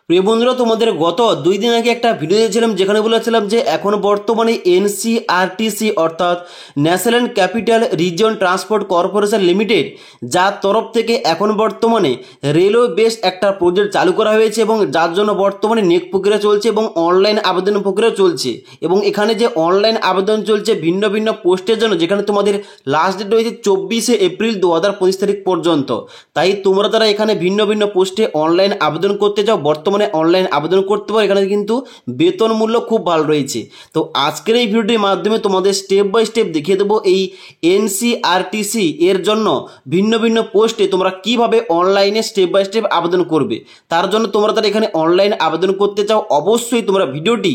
প্রিয় বন্ধুরা, তোমাদের গত 2 দিন আগে একটা ভিডিও দিয়েছিলাম যেখানে বলেছিলাম যে এখন বর্তমানে এনসিআরটিসি অর্থাৎ national capital region transport corporation limited যার তরফ থেকে এখন বর্তমানে রেলওয়ে বেস একটা প্রজেক্ট চালু করা হয়েছে এবং যার জন্য বর্তমানে নিয়োগ প্রক্রিয়া চলছে এবং অনলাইন আবেদন প্রক্রিয়া চলছে। এবং এখানে যে অনলাইন আবেদন চলছে ভিন্ন ভিন্ন পোস্টের জন্য, যেখানে তোমাদের লাস্ট ডেট রয়েছে 24শে এপ্রিল 2025 তারিখ পর্যন্ত। তাই তোমরা যারা এখানে ভিন্ন ভিন্ন পোস্টে অনলাইন আবেদন করতে চাও বর্তমানে অনলাইন আবেদন করতে পারো। এখানে কিন্তু বেতন মূল্য খুব ভালো রয়েছে। তো আজকের এই ভিডিওটির মাধ্যমে তোমাদের স্টেপ বাই স্টেপ দেখিয়ে দেবো এই এনসিআরটিসি এর জন্য ভিন্ন ভিন্ন পোস্টে তোমরা কিভাবে অনলাইনে স্টেপ বাই স্টেপ আবেদন করবে। তার জন্য তোমরা তারা এখানে অনলাইন আবেদন করতে চাও অবশ্যই তোমরা ভিডিওটি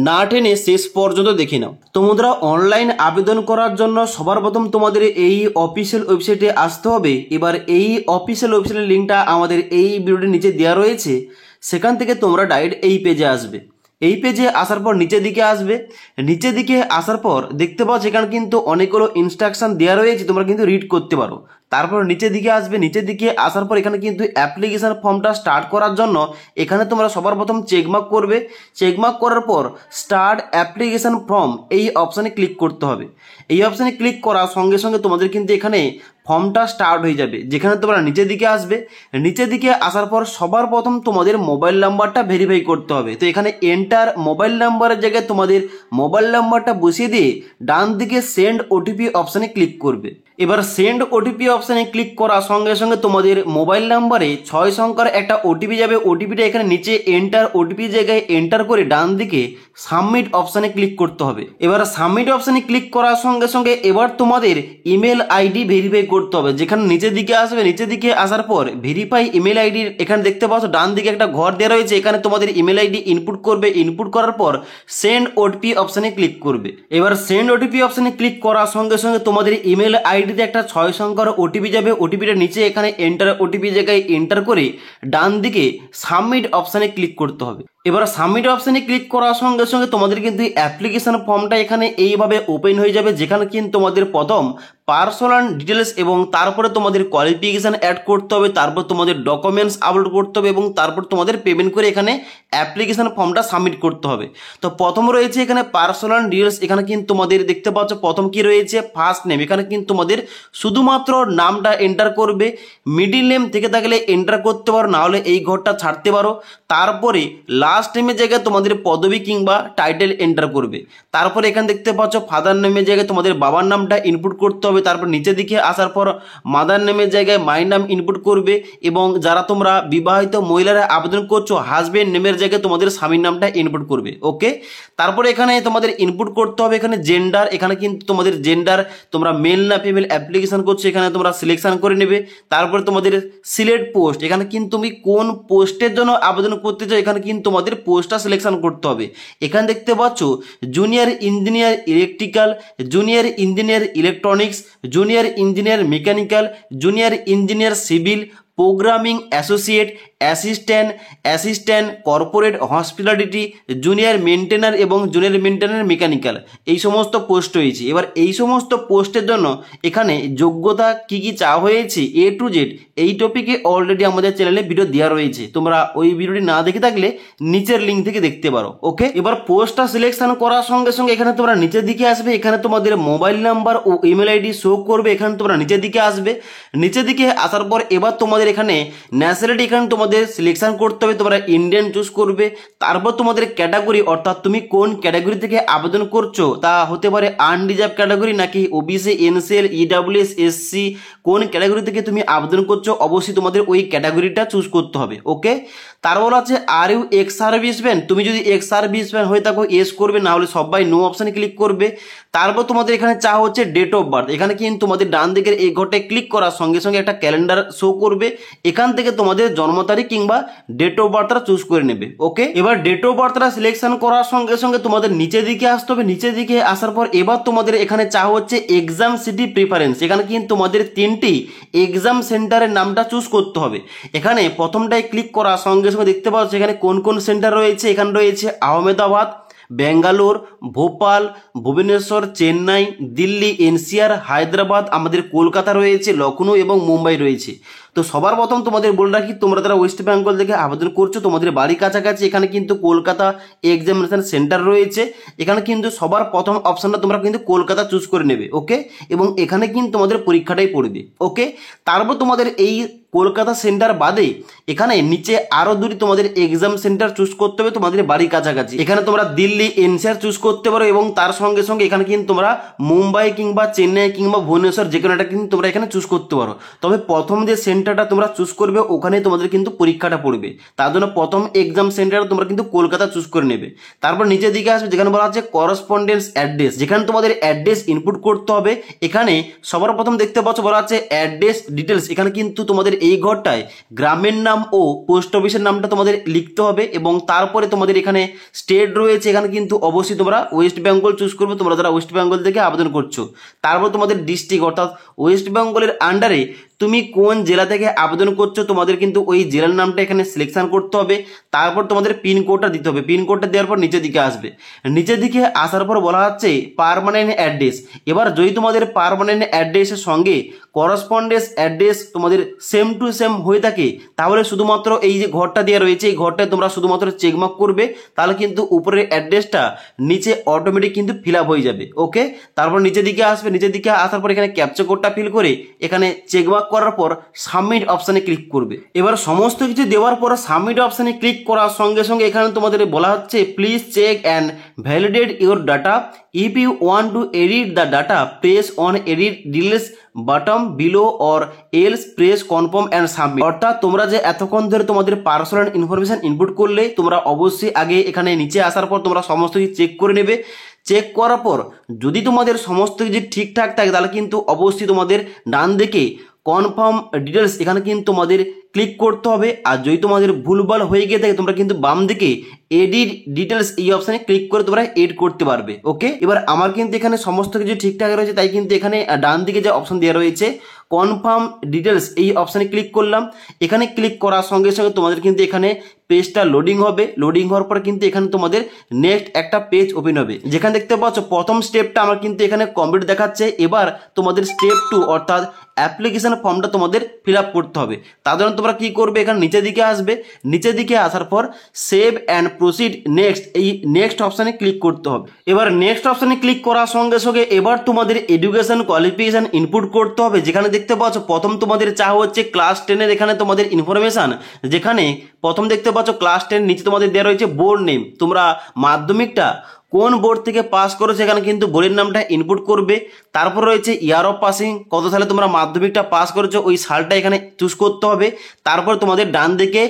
না টেনে শেষ পর্যন্ত দেখে নাও। তোমরা অনলাইন আবেদন করার জন্য সবার প্রথম তোমাদের এই অফিসিয়াল ওয়েবসাইটে আসতে হবে। এবার এই অফিসিয়াল ওয়েবসাইটের লিঙ্কটা আমাদের এই ভিডিওটির নিচে দেওয়া রয়েছে, সেখান থেকে তোমরা ডাইরেক্ট এই পেজে আসবে। এই পেজে আসার পর নিচের দিকে আসবে। নিচের দিকে আসার পর দেখতে পাচ্ছ এখানে কিন্তু অনেকগুলো ইনস্ট্রাকশন দেওয়া রয়েছে, তোমরা কিন্তু রিড করতে পারো। তারপর নিচের দিকে আসবে। নিচের দিকে আসার পর এখানে কিন্তু অ্যাপ্লিকেশন ফর্মটা স্টার্ট করার জন্য এখানে তোমরা সবার প্রথম চেকমার্ক করবে। চেকমার্ক করার পর স্টার্ট অ্যাপ্লিকেশন ফর্ম এই অপশানে ক্লিক করতে হবে। এই অপশানে ক্লিক করার সঙ্গে সঙ্গে তোমাদের কিন্তু এখানে ফর্মটা স্টার্ট হয়ে যাবে। যেখানে তোমরা নিচের দিকে আসবে। নিচের দিকে আসার পর সবার প্রথম তোমাদের মোবাইল নাম্বারটা ভেরিফাই করতে হবে। তো এখানে এন্টার মোবাইল নাম্বারের জায়গায় তোমাদের মোবাইল নাম্বারটা বসিয়ে দিয়ে ডান দিকে সেন্ড ওটিপি অপশানে ক্লিক করবে। এবার সেন্ড ওটিপি অপশানে ক্লিক করার সঙ্গে সঙ্গে তোমাদের মোবাইল নাম্বারে 6 সংখ্যার একটা ওটিপি যাবে। ওটিপিটা এখানে নিচে এন্টার ওটিপি জায়গায় এন্টার করে ডান দিকে সাবমিট অপশানে ক্লিক করতে হবে। এবার সাবমিট অপশানে ক্লিক করার সঙ্গে সঙ্গে এবার তোমাদের ইমেল আইডি ভেরিফাই করতে হবে। যেখানে নিচের দিকে আসবে। নিচের দিকে আসার পর ভেরিফাই ইমেল আইডি এখানে দেখতে পাচ্ছ ডান দিকে একটা ঘর দেওয়া রয়েছে। এখানে তোমাদের ইমেল আইডি ইনপুট করবে। ইনপুট করার পর সেন্ড ওটিপি অপশানে ক্লিক করবে। এবার সেন্ড ওটিপি অপশানে ক্লিক করার সঙ্গে সঙ্গে তোমাদের ইমেল আইডিতে একটা 6 সংখ্যার ওটিপি যাবে। ওটিপিটা নিচে এখানে এন্টার ওটিপি জায়গায় এন্টার করে ডান দিকে সাবমিট অপশানে ক্লিক করতে হবে। এবার সাবমিট অপশানে ক্লিক করার সঙ্গে সঙ্গে তোমাদের কিন্তু অ্যাপ্লিকেশন ফর্মটা এখানে এইভাবে ওপেন হয়ে যাবে। যেখানে কিন্তু তোমাদের প্রথম পার্সোনাল ডিটেলস এবং তারপরে তোমাদের কোয়ালিফিকেশান অ্যাড করতে হবে, তারপর তোমাদের ডকুমেন্টস আপলোড করতে হবে এবং তারপর তোমাদের পেমেন্ট করে এখানে অ্যাপ্লিকেশন ফর্মটা সাবমিট করতে হবে। তো প্রথম রয়েছে এখানে পার্সোনাল ডিটেলস। এখানে কিন্তু তোমাদের দেখতে পাচ্ছ প্রথম কি রয়েছে ফার্স্ট নেম। এখানে কিন্তু তোমাদের শুধুমাত্র নামটা এন্টার করবে। মিডিল নেম থেকে থাকলে এন্টার করতে পারো, না হলে এই ঘরটা ছাড়তে পারো। তারপরে লাস্ট নেমের জায়গায় তোমাদের পদবি কিংবা টাইটেল এন্টার করবে। তারপরে এখানে দেখতে পাচ্ছ ফাদার নেমের জায়গায় তোমাদের বাবার নামটা ইনপুট করতে হবে। তারপর নিচের দিকে আসার পর মাদার নেমের জায়গায় মায়ের নাম ইনপুট করবে। এবং যারা তোমরা বিবাহিত মহিলারা আবেদন করছো হাজবেন্ড নেমের জায়গায় তোমাদের স্বামীর নামটা ইনপুট করবে। ওকে, তারপরে এখানে তোমাদের ইনপুট করতে হবে এখানে জেন্ডার। এখানে কিন্তু তোমাদের জেন্ডার তোমরা মেল না ফিমেল অ্যাপ্লিকেশন করছো এখানে তোমরা সিলেকশন করে নেবে। তারপরে তোমাদের সিলেক্ট পোস্ট। এখানে কিন্তু তুমি কোন পোস্টের জন্য আবেদন করতে চাও এখানে কিন্তু তোমাদের পোস্টটা সিলেকশন করতে হবে। এখানে দেখতে পাচ্ছ junior engineer electrical, junior engineer electronics, junior engineer mechanical, junior engineer civil, programming associate, assistant corporate hospitality, junior maintainer এবং জুনিয়র মেনটেনার মেকানিক্যাল, এই সমস্ত পোস্ট রয়েছে। এবার এই সমস্ত পোস্টের জন্য এখানে যোগ্যতা কি কি চাওয়া হয়েছে এ টু জেড এই টপিকে অলরেডি আমাদের চ্যানেলে ভিডিও দেওয়া রয়েছে। তোমরা ওই ভিডিওটি না দেখে থাকলে নিচের লিঙ্ক থেকে দেখতে পারো। ওকে, এবার পোস্টটা সিলেকশন করার সঙ্গে সঙ্গে এখানে তোমরা নিচের দিকে আসবে। এখানে তোমাদের মোবাইল নাম্বার ও ইমেল আইডি শো করবে। এখানে তোমরা নিচের দিকে আসবে। নিচের দিকে আসার পর এবার তোমাদের এখানে ন্যাশনালিটি এখানে তোমাদের সিলেকশন করতে হবে। তোমরা ইন্ডিয়ান চুজ করবে। তারপর তোমাদের ক্যাটাগরি অর্থাৎ তুমি কোন ক্যাটাগরি থেকে আবেদন করছো, তা হতে পারে আনরিজার্ভ ক্যাটাগরি নাকি ওবিসি, এনসিএল, ইডাব্লিউএস, এসসি, কোন ক্যাটাগরি থেকে তুমি আবেদন করছো অবশ্যই তোমাদের ওই ক্যাটাগরিটা চুজ করতে হবে। ওকে, তারপর আছে আর ইউ এক্স সার্ভিসম্যান। তুমি যদি এক্স সার্ভিসম্যান হয়ে থাকো এস করবে, না হলে সবাই নো অপশানে ক্লিক করবে। তারপর তোমাদের এখানে চাওয়া হচ্ছে ডেট অফ বার্থ। এখানে কিন্তু তোমাদের ডান দিকের এই ঘরটায় ক্লিক করার সঙ্গে সঙ্গে একটা ক্যালেন্ডার শো করবে। এখান থেকে তোমাদের জন্ম তারিখ কিংবা ডেট অফ বার্থটা চুজ করে নেবে। ওকে, এবার ডেট অফ বার্থটা সিলেকশন করার সঙ্গে সঙ্গে তোমাদের নিচের দিকে আসতে হবে। নিচের দিকে আসার পর এবার তোমাদের এখানে চাওয়া হচ্ছে এক্সাম সিটি প্রিফারেন্স। এখানে কিন্তু তোমাদের 3টি এক্সাম সেন্টারের নামটা চুজ করতে হবে। এখানে প্রথমটায় ক্লিক করার সঙ্গে সঙ্গে দেখতে পাচ্ছ এখানে কোন কোন সেন্টার রয়েছে। এখানে রয়েছে আহমেদাবাদ, বেঙ্গালোর, ভোপাল, ভুবনেশ্বর, চেন্নাই, দিল্লি, এনসিআর, হায়দ্রাবাদ, আমাদের কলকাতা রয়েছে, লখনৌ এবং মুম্বাই রয়েছে। তো সবার প্রথম তোমাদের বলে রাখি, তোমরা যারা ওয়েস্ট বেঙ্গল থেকে আবেদন করছো, তোমাদের বাড়ি কাছাকাছি এখানে কিন্তু কলকাতা এক্সামিনেশন সেন্টার রয়েছে। এখানে কিন্তু সবার প্রথম অপশনটা তোমরা কিন্তু কলকাতা চুজ করে নেবে, ওকে। এবং এখানে কিন্তু তোমাদের পরীক্ষাটাই পড়বে, ওকে। তারপর তোমাদের এই কলকাতা সেন্টার বাদে এখানে নিচে আরো দুটি তোমাদের এক্সাম সেন্টার চুজ করতে হবে তোমাদের বাড়ির কাছাকাছি। এখানে তোমরা দিল্লি এনসিআর চুজ করতে পারো এবং তার সঙ্গে সঙ্গে এখানে কিন্তু তোমরা মুম্বাই কিংবা চেন্নাই কিংবা ভুবনেশ্বর যে কোনো একটা কিন্তু তোমরা এখানে চুজ করতে পারো। তবে প্রথম যে সেন্টারটা তোমরা চুজ করবে ওখানে তোমাদের কিন্তু পরীক্ষাটা পড়বে, তার জন্য প্রথম এক্সাম সেন্টার তোমরা কিন্তু কলকাতা চুজ করে নেবে। তারপর নিচের দিকে আসবে যেখানে বলা আছে করসপন্ডেন্স অ্যাড্রেস, যেখানে তোমাদের অ্যাড্রেস ইনপুট করতে হবে। এখানে সবার প্রথম দেখতে পাচ্ছ বলা আছে অ্যাড্রেস ডিটেলস। এখানে কিন্তু তোমাদের এই ঘরটায় গ্রামের নাম ও পোস্ট অফিসের নামটা তোমাদের লিখতে হবে এবং তারপরে তোমাদের এখানে স্টেট রয়েছে, এখানে কিন্তু অবশ্যই তোমরা ওয়েস্ট বেঙ্গল চুজ করবে, তোমরা যারা ওয়েস্ট বেঙ্গল থেকে আবেদন করছো। তারপর তোমাদের ডিস্ট্রিক্ট, অর্থাৎ ওয়েস্ট বেঙ্গলের আন্ডারে তুমি কোন জেলা থেকে আবেদন করছো তোমাদের কিন্তু ওই জেলার নামটা এখানে সিলেকশন করতে হবে। তারপর তোমাদের পিনকোডটা দিতে হবে, পিনকোডটা দেওয়ার পর নিচের দিকে আসবে। নিচের দিকে আসার পর বলা হচ্ছে পার্মানেন্ট অ্যাড্রেস। এবার যদি তোমাদের পার্মানেন্ট অ্যাড্রেসের সঙ্গে করসপন্ডেন্স অ্যাড্রেস তোমাদের সেম টু সেম হয়ে থাকে তাহলে শুধুমাত্র এই যে ঘরটা দেওয়া রয়েছে এই ঘরটায় তোমরা শুধুমাত্র চেকমার্ক করবে, তাহলে কিন্তু উপরের অ্যাড্রেসটা নিচে অটোমেটিক কিন্তু ফিল আপ হয়ে যাবে, ওকে। তারপর নিচের দিকে আসবে, নিচের দিকে আসার পর এখানে ক্যাপচা কোডটা ফিল করে এখানে চেকমার্ক করার পর সাবমিট অপশানে ক্লিক করবে। এবার সমস্ত কিছু দেওয়ার পর সাবমিট অপশানে ক্লিক করার সঙ্গে সঙ্গে এখানে তোমাদের বলা হচ্ছে please check and validate your data, if you want to edit the data press on edit details button below or else press confirm and submit. অর্থাৎ তোমরা যে এতক্ষণ ধরে তোমাদের পার্সোনাল ইনফরমেশন ইনপুট করলে তোমরা অবশ্যই আগে এখানে নিচে আসার পর তোমরা সমস্ত কিছু চেক করে নেবে। চেক করার পর যদি তোমাদের সমস্ত কিছু ঠিকঠাক থাকে তাহলে কিন্তু অবশ্যই তোমাদের ডান দিকে কনফার্ম ডিটেলস এখানে কিন্তু তোমাদের ক্লিক করতে হবে। আর যদি তোমাদের ভুলভাল হয়ে গিয়ে থাকে তোমরা কিন্তু বাম দিকে এডিট ডিটেলস এই অপশানে ক্লিক করে তোমরা এড করতে পারবে, ওকে। এবার আমার কিন্তু এখানে সমস্ত কিছু ঠিকঠাক রয়েছে, তাই কিন্তু এখানে ডান দিকে যে অপশান দেওয়া রয়েছে কনফার্ম ডিটেলস এই অপশানে ক্লিক করলাম। এখানে ক্লিক করার সঙ্গে সঙ্গে তোমাদের কিন্তু এখানে পেজটা লোডিং হবে। লোডিং হওয়ার পর কিন্তু এখানে তোমাদের নেক্সট একটা পেজ ওপেন হবে, যেখানে দেখতে পাচ্ছ প্রথম স্টেপটা আমার কিন্তু এখানে কমপ্লিট দেখাচ্ছে। এবার তোমাদের স্টেপ 2 অর্থাৎ অ্যাপ্লিকেশন ফর্মটা তোমাদের ফিল আপ করতে হবে। তার জন্য তোমরা কি করবে, এখানে নিচের দিকে আসবে, নিচের দিকে আসার পর সেভ অ্যান্ড প্রসিড নেক্সট এই নেক্সট অপশানে ক্লিক করতে হবে। এবার নেক্সট অপশানে ক্লিক করার সঙ্গে সঙ্গে এবার তোমাদের এডুকেশন কোয়ালিফিকেশন ইনপুট করতে হবে। যেখানে দেখতে পাচ্ছ প্রথম তোমাদের চাওয়া হচ্ছে ক্লাস 10-এর এখানে তোমাদের ইনফরমেশান, যেখানে প্রথম দেখতে পাচ্ছ ক্লাস 10 নিচে তোমাদের দেওয়া রয়েছে বোর্ড নেম, তোমরা মাধ্যমিকটা কোন বোর্ড থেকে পাস করেছে এখানে কিন্তু বোর্ডের নামটা ইনপুট করবে। তারপর রয়েছে ইয়ার অফ পাসিং, কত সালে তোমরা মাধ্যমিকটা পাস করেছো ওই সালটা এখানে চুজ করতে হবে। তারপর তোমাদের ডান দিকে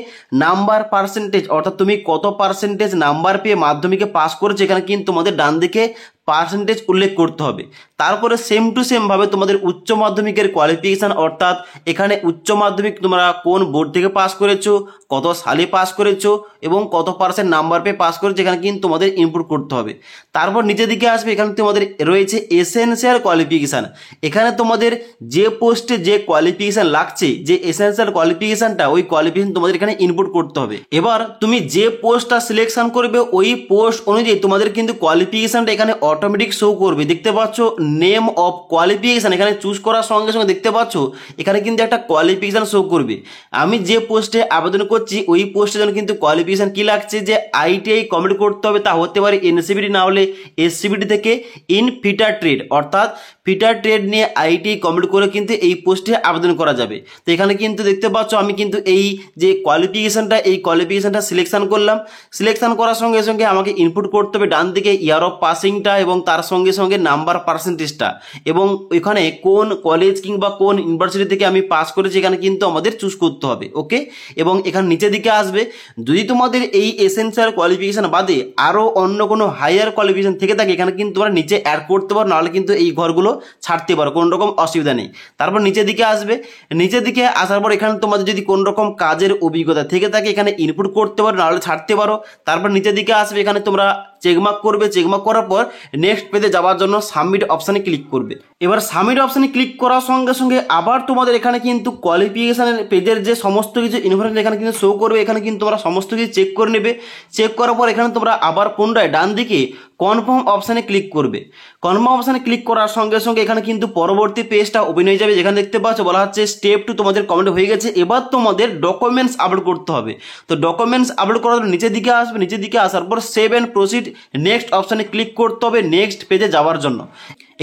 নাম্বার পার্সেন্টেজ, অর্থাৎ তুমি কত পার্সেন্টেজ নাম্বার পেয়ে মাধ্যমিকে পাস করেছো এখানে কিন্তু তোমাদের ডান দিকে পার্সেন্টেজ উল্লেখ করতে হবে। তারপরে সেম টু সেম ভাবে তোমাদের উচ্চ মাধ্যমিকের কোয়ালিফিকেশান, অর্থাৎ এখানে উচ্চ মাধ্যমিক তোমরা কোন বোর্ড থেকে পাস করেছো, কত সালে পাস করেছো এবং কত পার্সেন্ট নাম্বার পেয়ে পাস করেছো এখানে কিন্তু তোমাদের ইনপুট করতে হবে। তারপর নিচের দিকে আসবে, এখানে তোমাদের রয়েছে এসেনশিয়াল কোয়ালিফিকেশান। এখানে তোমাদের যে পোস্টে যে কোয়ালিফিকেশান লাগছে, যে এসেনশিয়াল কোয়ালিফিকেশানটা ওই কোয়ালিফিকেশান তোমাদের এখানে ইনপুট করতে হবে। এবার তুমি যে পোস্টটা সিলেকশন করবে ওই পোস্ট অনুযায়ী তোমাদের কিন্তু কোয়ালিফিকেশানটা এখানে অটোমেটিক শো করবে। দেখতে পাচ্ছ নেম অফ কোয়ালিফিকেশান এখানে চুজ করার সঙ্গে সঙ্গে দেখতে পাচ্ছ এখানে কিন্তু একটা কোয়ালিফিকেশান শো করবে। আমি যে পোস্টে আবেদন করছি ওই পোস্টের জন্য কিন্তু কোয়ালিফিকেশান কি লাগছে, যে আইটিআই কমপ্লিট করতে হবে, তা হতে পারে এনসিবিটি না হলে এসসিবিটি থেকে ইন ফিটার ট্রেড, অর্থাৎ ফিটার ট্রেড নিয়ে আইটিআই কমপ্লিট করে কিন্তু এই পোস্টে আবেদন করা যাবে। তো এখানে কিন্তু দেখতে পাচ্ছ আমি কিন্তু এই যে কোয়ালিফিকেশানটা এই কোয়ালিফিকেশানটা সিলেকশন করলাম। সিলেকশন করার সঙ্গে সঙ্গে আমাকে ইনপুট করতে হবে ডান দিকে ইয়ার অফ পাসিংটা এবং তার সঙ্গে সঙ্গে নাম্বার পার্সেন্টেজটা এবং এখানে কোন কলেজ কিংবা কোন ইউনিভার্সিটি থেকে আমি পাস করেছি এখানে কিন্তু আমাদের চুজ করতে হবে, ওকে। এবং এখানে নিচের দিকে আসবে, যদি তোমাদের এই এসেনশিয়াল কোয়ালিফিকেশান বাদে আরও অন্য কোনো হায়ার কোয়ালিফিকেশান থেকে থাকে এখানে কিন্তু তোমরা নিচে অ্যাড করতে পারো, নাহলে কিন্তু এই ঘরগুলো ছাড়তে পারো, কোনো রকম অসুবিধা নেই। তারপর নিচের দিকে আসবে, নিচের দিকে আসার পর এখানে তোমাদের যদি কোনো রকম কাজের অভিজ্ঞতা থেকে থাকে এখানে ইনপুট করতে পারো, নাহলে ছাড়তে পারো। তারপর নিচের দিকে আসবে, এখানে তোমরা চেকমার্ক করবে, চেকমার্ক করার পর নেক্সট পেজে যাওয়ার জন্য সাবমিট অপশানে ক্লিক করবে। এবার সাবমিট অপশানে ক্লিক করার সঙ্গে সঙ্গে আবার তোমাদের এখানে কিন্তু কোয়ালিফিকেশানের পেজের যে সমস্ত কিছু ইনফরমেশন এখানে কিন্তু শো করবে, এখানে কিন্তু তোমরা সমস্ত কিছু চেক করে নেবে। চেক করার পর এখানে তোমরা আবার পুনরায় ডান দিকে কনফার্ম অপশানে ক্লিক করবে। কনফার্ম অপশানে ক্লিক করার সঙ্গে সঙ্গে এখানে কিন্তু পরবর্তী পেজটা ওপেন হয়ে যাবে, যেখানে দেখতে পাচ্ছ বলা হচ্ছে স্টেপ 2 তোমাদের কমপ্লিট হয়ে গেছে। এবার তোমাদের ডকুমেন্টস আপলোড করতে হবে। তো ডকুমেন্টস আপলোড করার জন্য নিচের দিকে আসবে, নিচের দিকে আসার পর সেভ অ্যান্ড প্রসিড নেক্সট অপশানে ক্লিক করতে হবে নেক্সট পেজে যাওয়ার জন্য।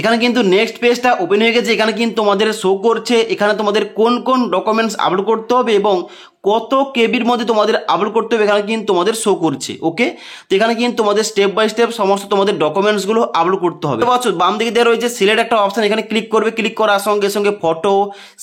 এখানে কিন্তু নেক্সট পেজটা ওপেন হয়ে গেছে। এখানে কিন্তু তোমাদের শো করছে এখানে তোমাদের কোন কোন ডকুমেন্টস আপলোড করতে হবে এবং কত কেবির মধ্যে তোমাদের আপলোড করতে হবে এখানে কিন্তু তোমাদের শো করছে। ওকে, তো এখানে কিন্তু তোমাদের স্টেপ বাই স্টেপ সমস্ত তোমাদের ডকুমেন্টসগুলো আপলোড করতে হবে। বাম দিকে দেওয়া রয়েছে সিলেক্ট একটা অপশন, এখানে ক্লিক করবে। ক্লিক করার সঙ্গে সঙ্গে ফটো,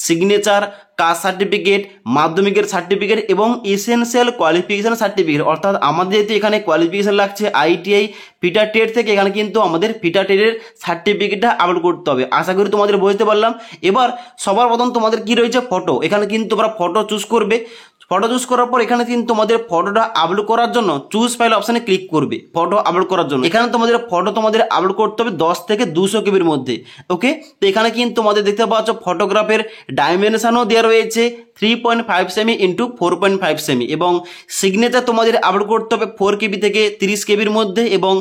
সিগনেচার, কাস্ট সার্টিফিকেট, মাধ্যমিকের সার্টিফিকেট এবং এসেনশিয়াল কোয়ালিফিকেশন সার্টিফিকেট, অর্থাৎ আমাদের যেহেতু এখানে কোয়ালিফিকেশন লাগছে আইটিআই ফিটার টেট থেকে, এখানে কিন্তু আমাদের ফিটার টেটের সার্টিফিকেটটা আপলোড করতে হবে। আশা করি তোমাদের বুঝতে পারলাম। এবার সবার প্রথম তোমাদের কি রয়েছে ফটো, এখানে কিন্তু তোমরা ফটো চুজ করবে। ফটো চুজ করার পর এখানে কিন্তু তোমাদের ফটোটা আপলোড করার জন্য চুজ ফাইল অপশানে ক্লিক করবে। ফটো আপলোড করার জন্য এখানে তোমাদের ফটো তোমাদের আপলোড করতে হবে 10 থেকে 200 কেবির মধ্যে। ওকে, তো এখানে কিন্তু তোমাদের দেখতে পাচ্ছ ফটোগ্রাফের ডাইমেনশনও দেওয়া রয়েছে 3.5 সেমি ইন্টু 4.5 সেমি এবং সিগনেচার তোমাদের আপলোড করতে হবে 4 কেবি থেকে 30 কেবির মধ্যে এবং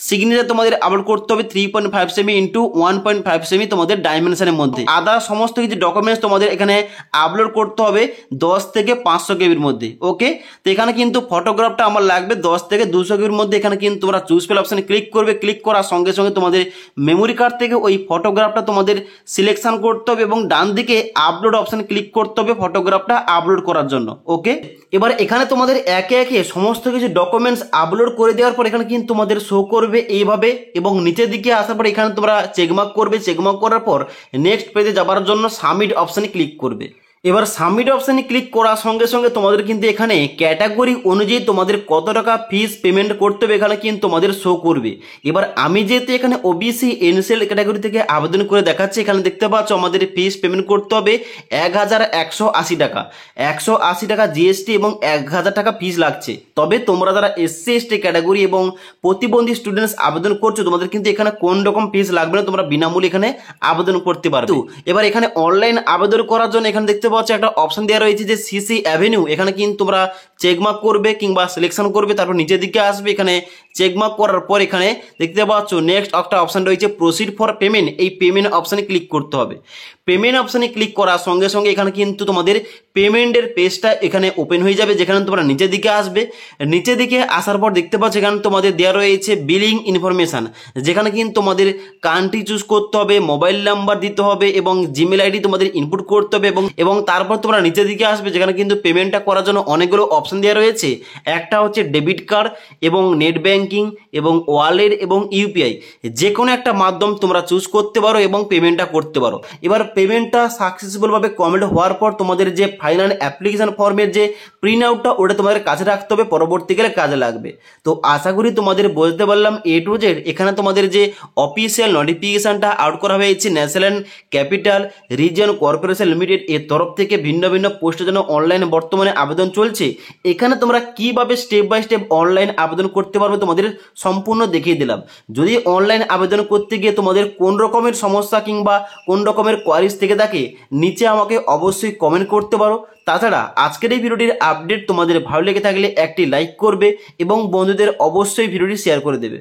সিগনেচার তোমাদের আপলোড করতে হবে 3.5 সেমি ইন্টু 1.5 সেমি তোমাদের ডাইমেনশনের মধ্যে। আদার সমস্ত কিছু ডকুমেন্টস তোমাদের এখানে আপলোড করতে হবে 10 থেকে 500 কেবির মধ্যে। ওকে, তো এখানে কিন্তু ফটোগ্রাফটা আমার লাগবে 10 থেকে 200 কেবির মধ্যে। এখানে কিন্তু তোমরা চুজ ফাইল অপশানে ক্লিক করবে। ক্লিক করার সঙ্গে সঙ্গে তোমাদের মেমোরি কার্ড থেকে ওই ফটোগ্রাফটা তোমাদের সিলেকশন করতে হবে এবং ডান দিকে আপলোড অপশানে ক্লিক করতে হবে ফটোগ্রাফটা আপলোড করার জন্য। ওকে, এবার এখানে তোমাদের একে একে সমস্ত কিছু ডকুমেন্টস আপলোড করে দেওয়ার পর এখানে কিন্তু তোমাদের শো করবে এইভাবে এবং নিচের দিকে আসার পর এখানে তোমরা চেকমার্ক করবে। চেকমার্ক করার পর নেক্সট পেজে যাওয়ার জন্য সাবমিট অপশানে ক্লিক করবে। এবার সাবমিট অপশানে ক্লিক করার সঙ্গে সঙ্গে তোমাদের কিন্তু এখানে ক্যাটাগরি অনুযায়ী তোমাদের কত টাকা ফিস পেমেন্ট করতে হবে এখানে কিন্তু তোমাদের শো করবে। এবার আমি যেহেতু এখানে ওবিসি এনসিএল ক্যাটাগরি থেকে আবেদন করে দেখাচ্ছি, এখানে দেখতে পাচ্ছ আমাদের ফিস পেমেন্ট করতে হবে 1180 টাকা। 180 টাকা জিএসটি এবং 1000 টাকা ফিস লাগছে। তবে তোমরা যারা এসসি এসটি ক্যাটাগরি এবং প্রতিবন্ধী স্টুডেন্টস আবেদন করছো তোমাদের কিন্তু এখানে কোন রকম ফিস লাগবে না, তোমরা বিনামূল্যে এখানে আবেদন করতে পারবে। এবার এখানে অনলাইন আবেদন করার জন্য এখানে দেখতে পাচ্ছ একটা অপশন দেওয়া রয়েছে যে সিসি অ্যাভিনিউ, এখানে কিন্তু তোমরা চেকমার্ক করবে কিংবা সিলেকশন করবে। তারপর নিচের দিকে আসবে, এখানে চেকমার্ক করার পর এখানে দেখতে পাচ্ছ নেক্সট একটা অপশন রয়েছে প্রসিড ফর পেমেন্ট। এই পেমেন্ট অপশানে ক্লিক করতে হবে। পেমেন্ট অপশানে ক্লিক করার সঙ্গে সঙ্গে এখানে কিন্তু তোমাদের পেমেন্টের পেজটা এখানে ওপেন হয়ে যাবে, যেখানে তোমরা নিচের দিকে আসবে। নিচের দিকে আসার পর দেখতে পাচ্ছ এখানে তোমাদের দেওয়া রয়েছে বিলিং ইনফরমেশান, যেখানে কিন্তু তোমাদের কান্ট্রি চুজ করতে হবে, মোবাইল নাম্বার দিতে হবে এবং জিমেল আইডি তোমাদের ইনপুট করতে হবে এবং তারপর তোমরা নিচের দিকে আসবে, যেখানে কিন্তু পেমেন্টটা করার জন্য অনেকগুলো অপশন দেওয়া রয়েছে। একটা হচ্ছে ডেবিট কার্ড এবং নেট ব্যাঙ্কিং এবং ওয়ালেট এবং ইউপিআই, যে কোনো একটা মাধ্যম তোমরা চুজ করতে পারো এবং পেমেন্টটা করতে পারো। এবার পেমেন্টটা সাকসেসফুলভাবে কমপ্লিট হওয়ার পর তোমাদের যে ফাইনাল অ্যাপ্লিকেশন ফর্মের যে প্রিন্ট আউটটা ওটা তোমাদের কাছে রাখতে হবে, পরবর্তীকালে কাজে লাগবে। তো আশা করি তোমাদের বুঝতে পারলাম এ টু জেড। এখানে তোমাদের যে অফিসিয়াল নোটিফিকেশনটা আউট করা হয়েছে national capital region corporation limited এর তরফ থেকে ভিন্ন ভিন্ন পোস্টের জন্য অনলাইনে বর্তমানে আবেদন চলছে। এখানে তোমরা কিভাবে স্টেপ বাই স্টেপ অনলাইন আবেদন করতে পারবে তোমাদের সম্পূর্ণ দেখিয়ে দিলাম। যদি অনলাইন আবেদন করতে গিয়ে তোমাদের কোন রকমের সমস্যা কিংবা কোন রকমের কোয়ারিজ থেকে থাকে নিচে আমাকে অবশ্যই কমেন্ট করতে পারো। তাছাড়া আজকের এই ভিডিওটির আপডেট তোমাদের ভালো লেগে থাকলে একটি লাইক করবে এবং বন্ধুদের অবশ্যই ভিডিওটি শেয়ার করে দেবে।